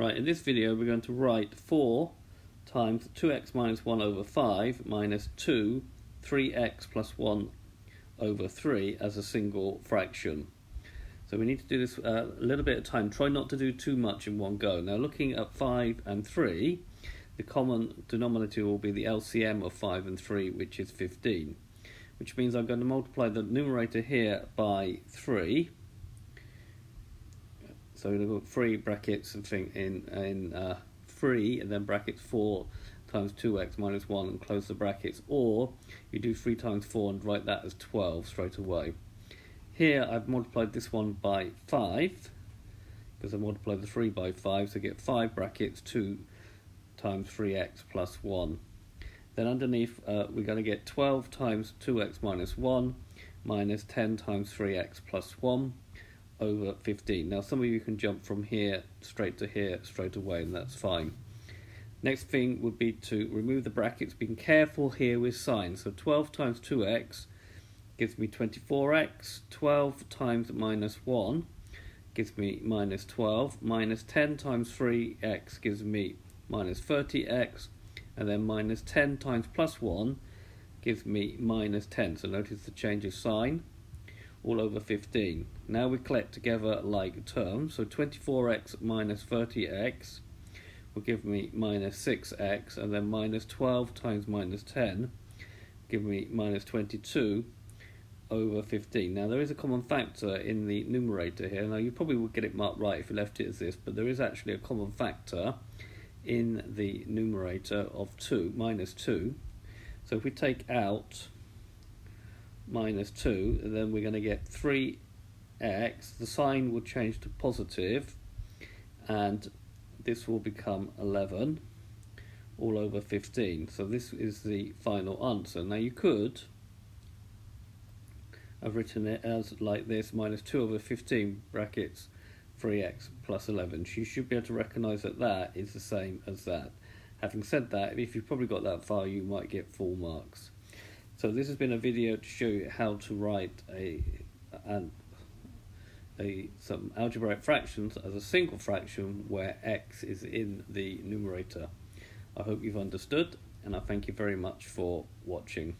Right, in this video we're going to write 4 times 2x minus 1 over 5 minus 2 3x plus 1 over 3 as a single fraction. So we need to do this a little bit at a time. Try not to do too much in one go. Now looking at 5 and 3, the common denominator will be the LCM of 5 and 3, which is 15. Which means I'm going to multiply the numerator here by 3. So we've got 3 brackets and thing in 3 and then brackets 4 times 2x minus 1 and close the brackets, or you do 3 times 4 and write that as 12 straight away. Here I've multiplied this one by 5 because I multiplied the 3 by 5, so I get 5 brackets 2 times 3x plus 1. Then underneath we're going to get 12 times 2x minus 1 minus 10 times 3x plus 1 over 15. Now some of you can jump from here straight to here straight away, and that's fine. Next thing would be to remove the brackets, being careful here with signs. So 12 times 2x gives me 24x, 12 times minus 1 gives me minus 12, minus 10 times 3x gives me minus 30x, and then minus 10 times plus 1 gives me minus 10. So notice the change of sign, all over 15. Now we collect together like terms, so 24x minus 30x will give me minus 6x, and then minus 12 times minus 10 give me minus 22 over 15. Now there is a common factor in the numerator here. Now you probably would get it marked right if you left it as this, but there is actually a common factor in the numerator of 2, minus 2. So if we take out minus 2, then we're going to get 3x. The sign will change to positive, and this will become 11 all over 15. So this is the final answer. Now you could have written it as like this, minus 2 over 15 brackets 3x plus 11. You should be able to recognise that that is the same as that. Having said that, if you've probably got that far, you might get full marks. So this has been a video to show you how to write some algebraic fractions as a single fraction where x is in the numerator. I hope you've understood, and I thank you very much for watching.